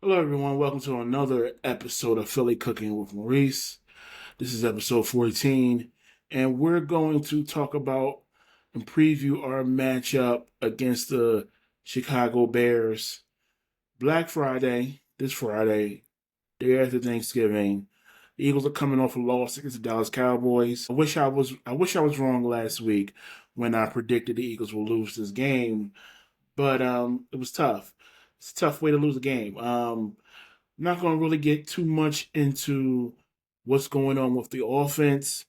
Hello, everyone. Welcome to another episode of Philly Cooking with Maurice. This is episode 14, and we're going to talk about and preview our matchup against the Chicago Bears. Black Friday, this Friday, day after Thanksgiving. The Eagles are coming off a loss against the Dallas Cowboys. I wish I was wrong last week when I predicted the Eagles will lose this game, but it was tough. It's a tough way to lose a game. Not going to really get too much into what's going on with the offense.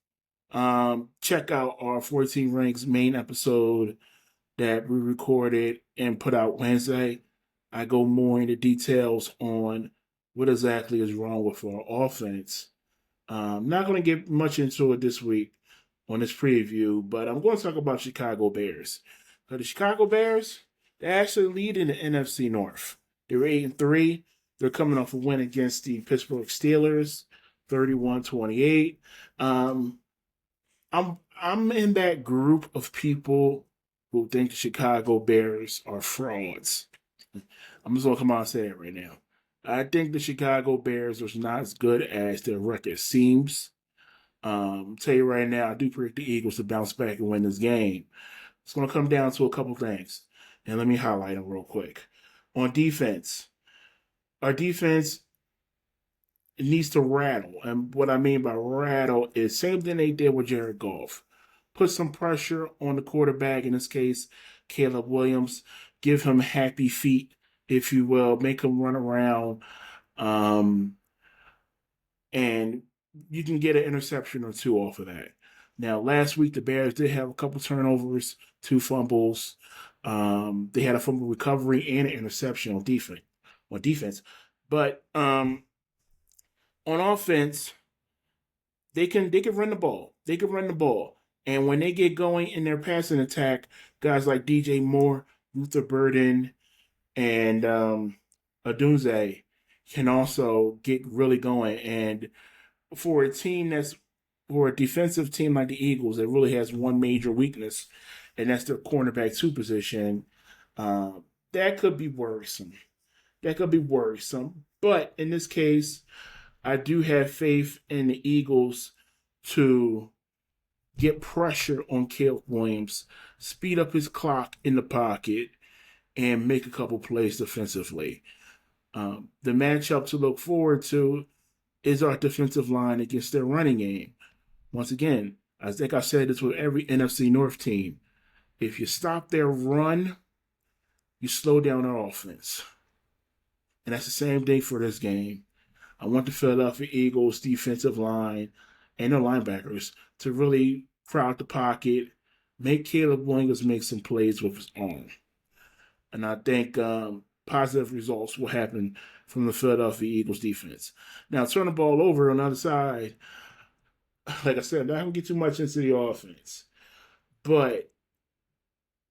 Check out our 14 Ranks main episode that we recorded and put out Wednesday. I go more into details on what exactly is wrong with our offense. Not going to get much into it this week on this preview, but I'm going to talk about Chicago Bears. So the Chicago Bears, they actually lead in the NFC North. They're 8-3. They're coming off a win against the Pittsburgh Steelers, 31-28. I'm in that group of people who think the Chicago Bears are frauds. I'm just gonna come out and say it right now. I think the Chicago Bears are not as good as their record seems. Tell you right now, I do predict the Eagles to bounce back and win this game. It's gonna come down to a couple things, and let me highlight them real quick. On defense, our defense needs to rattle. And what I mean by rattle is same thing they did with Jared Goff. Put some pressure on the quarterback, in this case, Caleb Williams. Give him happy feet, if you will. Make him run around. And you can get an interception or two off of that. Now, last week, the Bears did have a couple turnovers, two fumbles. They had a fumble recovery and an interception on defense. But on offense, they can run the ball. They can run the ball. And when they get going in their passing attack, guys like DJ Moore, Luther Burden, and Adunze can also get really going. And for a defensive team like the Eagles that really has one major weakness, and that's their cornerback two position, uh, that could be worrisome. That could be worrisome. But in this case, I do have faith in the Eagles to get pressure on Caleb Williams, speed up his clock in the pocket, and make a couple plays defensively. The matchup to look forward to is our defensive line against their running game. Once again, I think I said this with every NFC North team. If you stop their run, you slow down their offense. And that's the same thing for this game. I want the Philadelphia Eagles defensive line and their linebackers to really crowd the pocket, make Caleb Williams make some plays with his arm. And I think positive results will happen from the Philadelphia Eagles defense. Now, turn the ball over on the other side. Like I said, I'm not going to get too much into the offense. But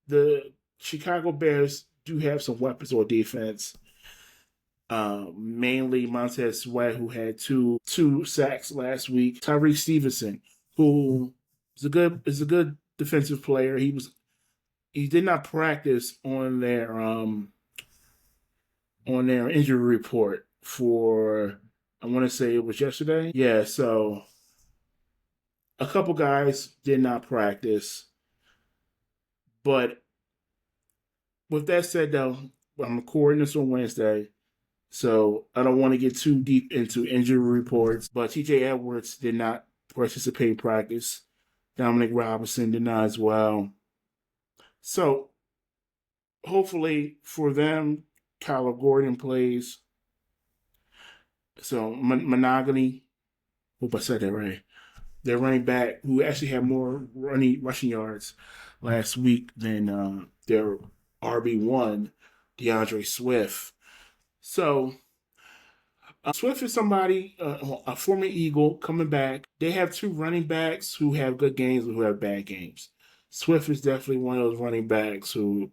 the Chicago Bears do have some weapons on defense. Mainly Montez Sweat, who had two sacks last week. Tyreek Stevenson, who is a good defensive player. He did not practice on their injury report for, I want to say it was yesterday. Yeah, so a couple guys did not practice, but with that said, though, I'm recording this on Wednesday. So I don't want to get too deep into injury reports, but TJ Edwards did not participate in practice. Dominic Robinson did not as well. So hopefully for them, Kyler Gordon plays. So Monogamy, hope I said that right. Their running back, who actually had more rushing yards last week than their RB1, DeAndre Swift. So Swift is somebody, a former Eagle coming back. They have two running backs who have good games and who have bad games. Swift is definitely one of those running backs who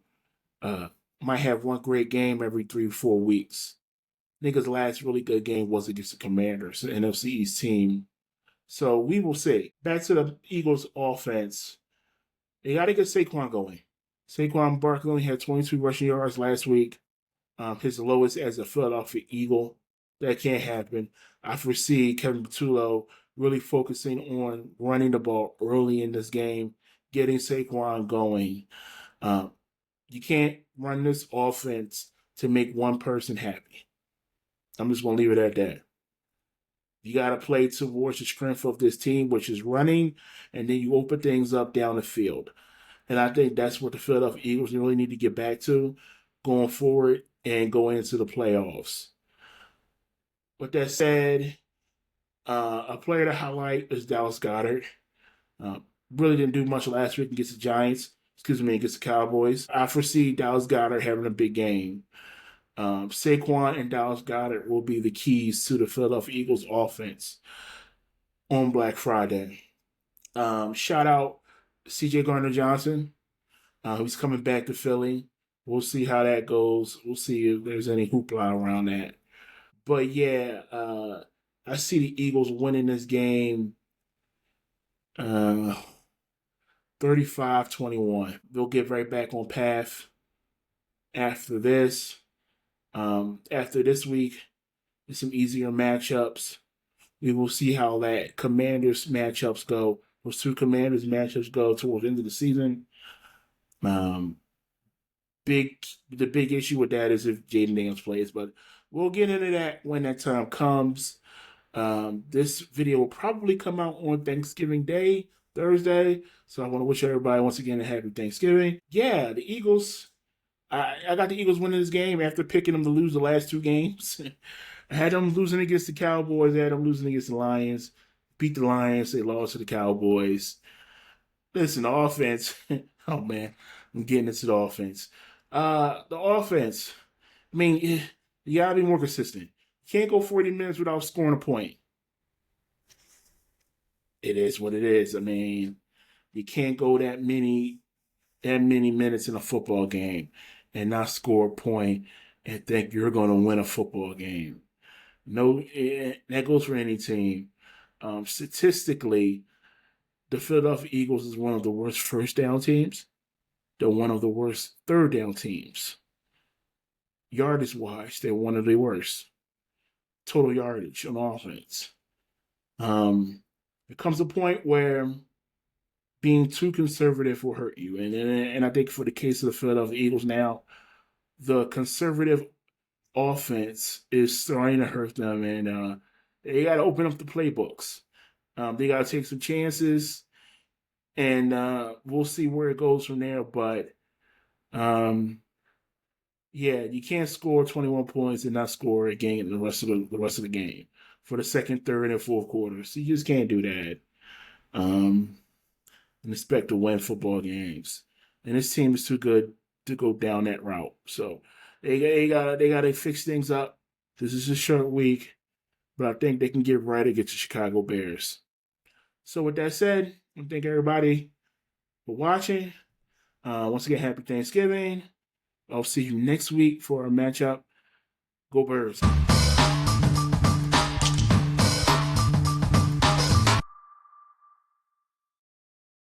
might have one great game every 3 or 4 weeks. I think his last really good game was against the Commanders, the NFC East team. So we will see. Back to the Eagles offense. They got to get Saquon going. Saquon Barkley only had 22 rushing yards last week. his lowest as a Philadelphia Eagle. That can't happen. I foresee Kevin Patullo really focusing on running the ball early in this game, getting Saquon going. Um, you can't run this offense to make one person happy. I'm just going to leave it at that. You got to play towards the strength of this team, which is running, and then you open things up down the field. And I think that's what the Philadelphia Eagles really need to get back to going forward and going into the playoffs. With that said, a player to highlight is Dallas Goedert. Uh, really didn't do much last week against the Giants. Against the Cowboys. I foresee Dallas Goedert having a big game. Saquon and Dallas Goedert will be the keys to the Philadelphia Eagles offense on Black Friday. Shout out C.J. Gardner-Johnson. He's coming back to Philly. We'll see how that goes. We'll see if there's any hoopla around that. But yeah, I see the Eagles winning this game 35-21. They'll get right back on path after this. After this week, there's some easier matchups. We will see how that Commanders matchups go. Those two Commanders matchups go towards the end of the season. The big issue with that is if Jaden Daniels plays, but we'll get into that when that time comes. This video will probably come out on Thanksgiving Day, Thursday. So I want to wish everybody once again a happy Thanksgiving. Yeah, the Eagles. I got the Eagles winning this game after picking them to lose the last two games. I had them losing against the Cowboys. I had them losing against the Lions. Beat the Lions. They lost to the Cowboys. Listen, the offense. Oh, man. I'm getting into the offense. The offense. I mean, you got to be more consistent. You can't go 40 minutes without scoring a point. It is what it is. I mean, you can't go that many minutes in a football game and not score a point and think you're going to win a football game. No, that goes for any team. Statistically, the Philadelphia Eagles is one of the worst first down teams. They're one of the worst third down teams. Yardage wise, they're one of the worst. Total yardage on offense. It comes a point where being too conservative will hurt you. And I think for the case of the Philadelphia Eagles now, the conservative offense is starting to hurt them, and they got to open up the playbooks. They got to take some chances, and we'll see where it goes from there. But yeah, you can't score 21 points and not score a game in the rest of the game for the second, third, and fourth quarters. So you just can't do that. And expect to win football games. And this team is too good to go down that route. So they got to fix things up. This is a short week, but I think they can get right against the Chicago Bears. So with that said, I thank everybody for watching. Once again, happy Thanksgiving. I'll see you next week for our matchup. Go Birds.